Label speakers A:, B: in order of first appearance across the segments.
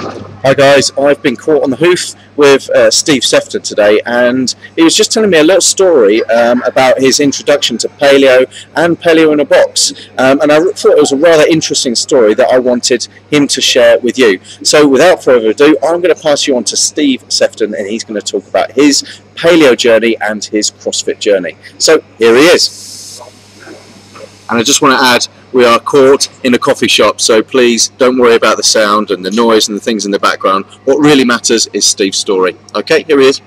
A: Hi guys, I've been caught on the hoof with Steve Sefton today, and he was just telling me a little story about his introduction to paleo and paleo in a box, and I thought it was a rather interesting story that I wanted him to share with you. So without further ado, I'm going to pass you on to Steve Sefton, and he's going to talk about his paleo journey and his CrossFit journey. So here he is. And I just want to add, we are caught in a coffee shop, so please don't worry about the sound and the noise and the things in the background. What really matters is Steve's story. Okay, here he is.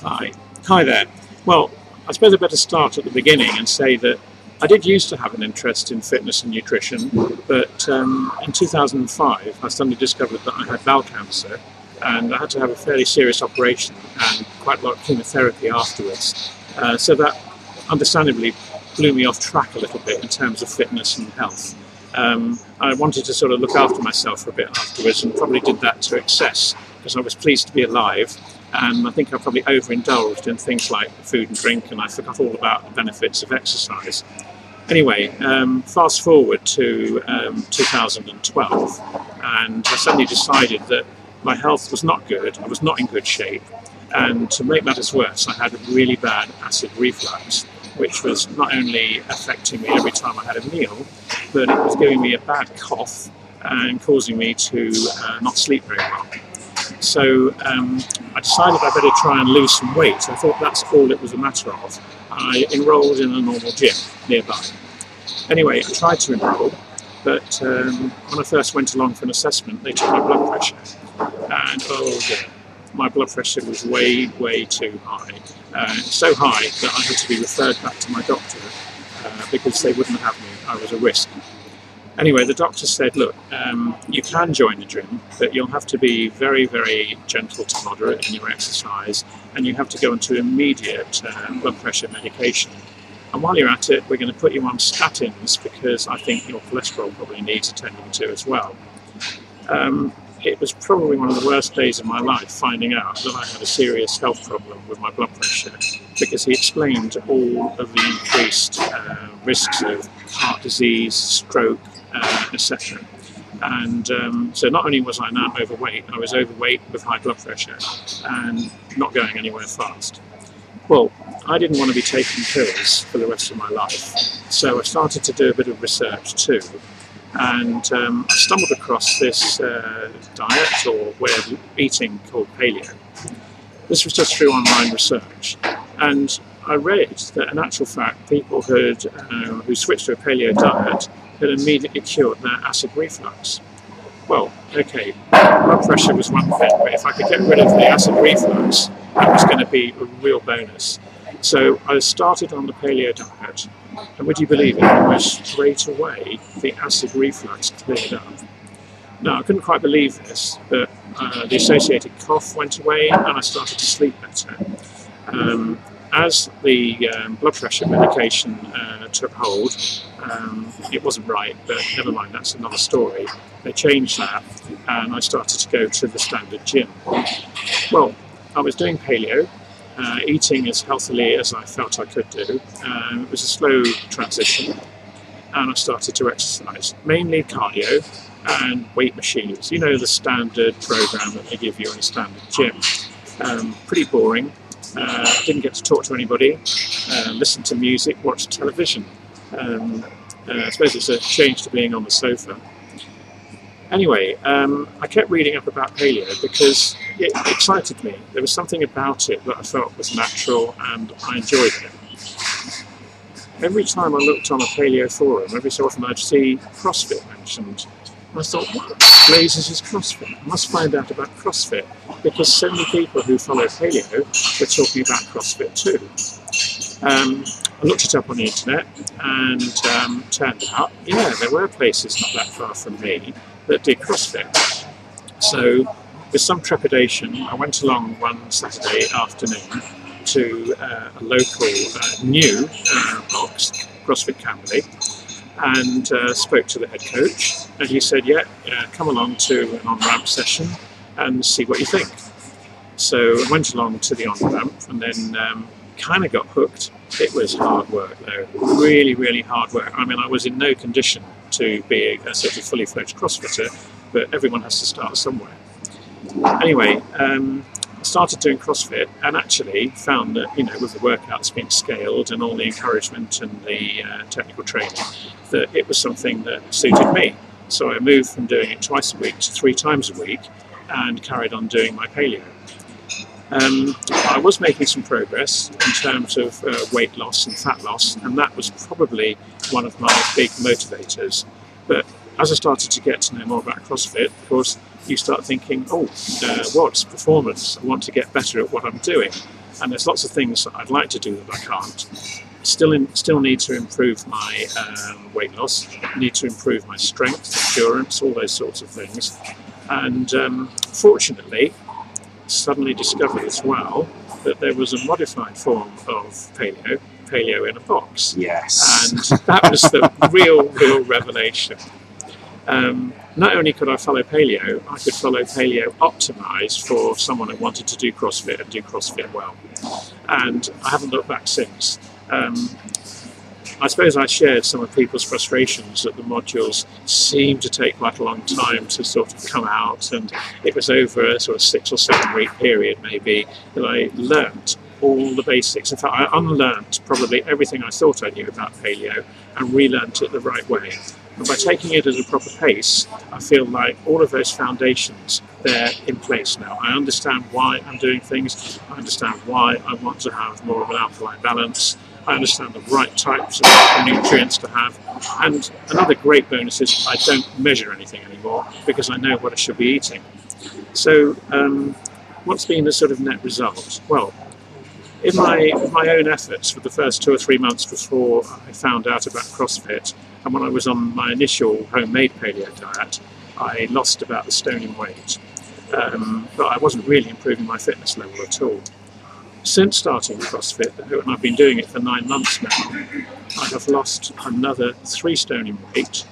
B: Hi there. Well, I suppose I better start at the beginning and say that I did used to have an interest in fitness and nutrition, but in 2005 I suddenly discovered that I had bowel cancer, and I had to have a fairly serious operation and quite a lot of chemotherapy afterwards. So that understandably blew me off track a little bit in terms of fitness and health. I wanted to sort of look after myself for a bit afterwards, and probably did that to excess because I was pleased to be alive, and I think I probably overindulged in things like food and drink, and I forgot all about the benefits of exercise. Anyway, fast forward to 2012, and I suddenly decided that my health was not good. I was not in good shape, and to make matters worse, I had a really bad acid reflux, which was not only affecting me every time I had a meal, but it was giving me a bad cough and causing me to not sleep very well. So I decided I better try and lose some weight. I thought that's all it was a matter of. I enrolled in a normal gym nearby. Anyway, I tried to enroll, but when I first went along for an assessment, they took my blood pressure, and oh dear, my blood pressure was way, way too high. So high that I had to be referred back to my doctor because they wouldn't have me. I was a risk. Anyway, the doctor said, look, you can join the gym, but you'll have to be very, very gentle to moderate in your exercise, and you have to go into immediate blood pressure medication. And while you're at it, we're going to put you on statins because I think your cholesterol probably needs attending to as well. It was probably one of the worst days of my life finding out that I had a serious health problem with my blood pressure, because he explained all of the increased risks of heart disease, stroke, etc. And so not only was I now overweight, I was overweight with high blood pressure and not going anywhere fast. Well, I didn't want to be taking pills for the rest of my life, so I started to do a bit of research too. And I stumbled across this diet or way of eating called paleo. This was just through online research, and I read that in actual fact people who switched to a paleo diet had immediately cured their acid reflux. Well, okay, blood pressure was one thing, but if I could get rid of the acid reflux, that was going to be a real bonus. So I started on the paleo diet, and would you believe it, almost straight away the acid reflux cleared up. Now, I couldn't quite believe this, but the associated cough went away and I started to sleep better. As the blood pressure medication took hold, it wasn't right, but never mind, that's another story. They changed that and I started to go to the standard gym. Well, I was doing paleo, eating as healthily as I felt I could do. It was a slow transition, and I started to exercise, mainly cardio and weight machines. You know, the standard program that they give you in a standard gym. Pretty boring. Didn't get to talk to anybody, listen to music, watch television. I suppose it's a change to being on the sofa. Anyway, I kept reading up about paleo because it excited me. There was something about it that I felt was natural and I enjoyed it. Every time I looked on a paleo forum, every so often I'd see CrossFit mentioned. And I thought, what blazes is CrossFit? I must find out about CrossFit, because so many people who follow paleo were talking about CrossFit too. I looked it up on the internet, and turned out, yeah, there were places not that far from me that did CrossFit. So with some trepidation, I went along one Saturday afternoon to a local new box, CrossFit Camberley, and spoke to the head coach, and he said, yeah, come along to an on-ramp session and see what you think. So I went along to the on-ramp and then kind of got hooked. It was hard work though, really, really hard work. I mean, I was in no condition to be a sort of fully fledged CrossFitter, but everyone has to start somewhere. Anyway, I started doing CrossFit and actually found that, you know, with the workouts being scaled and all the encouragement and the technical training, that it was something that suited me. So I moved from doing it twice a week to 3 times a week and carried on doing my paleo. I was making some progress in terms of weight loss and fat loss, and that was probably one of my big motivators. But as I started to get to know more about CrossFit, of course, you start thinking, what's performance? I want to get better at what I'm doing. And there's lots of things that I'd like to do that I can't. Still need to improve my weight loss, need to improve my strength, endurance, all those sorts of things. And fortunately, suddenly discovered as well that there was a modified form of paleo in a box.
A: Yes.
B: And that was the real revelation. Not only could I follow paleo, I could follow paleo optimized for someone who wanted to do CrossFit and do CrossFit well. And I haven't looked back since. I suppose I shared some of people's frustrations that the modules seemed to take quite a long time to sort of come out, and it was over a sort of 6 or 7 week period maybe that I learnt all the basics. In fact, I unlearnt probably everything I thought I knew about paleo and relearnt it the right way. And by taking it at a proper pace, I feel like all of those foundations, they're in place now. I understand why I'm doing things, I understand why I want to have more of an alkaline balance, I understand the right types of nutrients to have, and another great bonus is I don't measure anything anymore because I know what I should be eating. So what's been the sort of net result? Well, in my own efforts for the first 2 or 3 months before I found out about CrossFit, and when I was on my initial homemade paleo diet, I lost about a stone in weight, but I wasn't really improving my fitness level at all. Since starting CrossFit, and I've been doing it for 9 months now, I have lost another 3 stone in weight.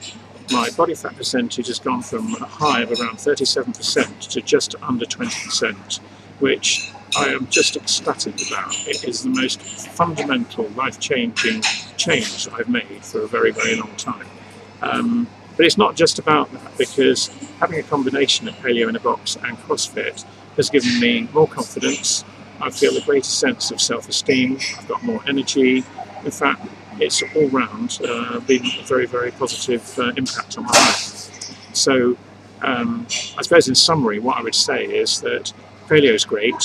B: My body fat percentage has gone from a high of around 37% to just under 20%, which I am just ecstatic about. It is the most fundamental, life-changing change that I've made for a very, very long time. But it's not just about that, because having a combination of paleo in a box and CrossFit has given me more confidence. I feel a greater sense of self-esteem, I've got more energy. In fact, it's all round been a very, very positive impact on my life. So I suppose in summary what I would say is that paleo is great,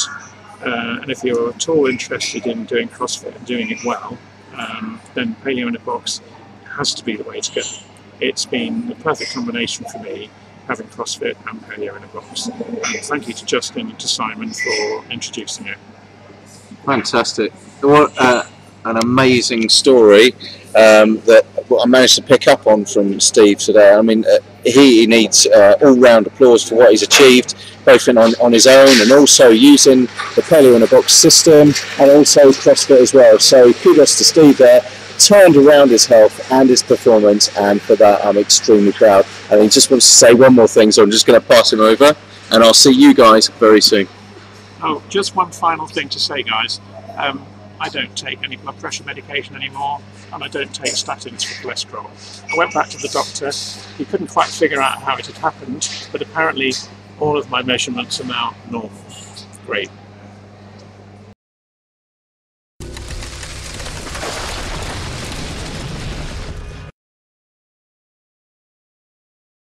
B: and if you're at all interested in doing CrossFit and doing it well, then paleo in a box has to be the way to go. It's been the perfect combination for me, having CrossFit and paleo in a box. And thank you to Justin and to Simon for introducing it.
A: Fantastic. What an amazing story that I managed to pick up on from Steve today. I mean, he needs all-round applause for what he's achieved, both on his own and also using the Paleo in a Box system and also CrossFit as well. So kudos to Steve there. Turned around his health and his performance, and for that I'm extremely proud. And he just wants to say one more thing, so I'm just going to pass him over, and I'll see you guys very soon.
B: Oh, just one final thing to say, guys. I don't take any blood pressure medication anymore, and I don't take statins for cholesterol. I went back to the doctor. He couldn't quite figure out how it had happened, but apparently all of my measurements are now normal. Great.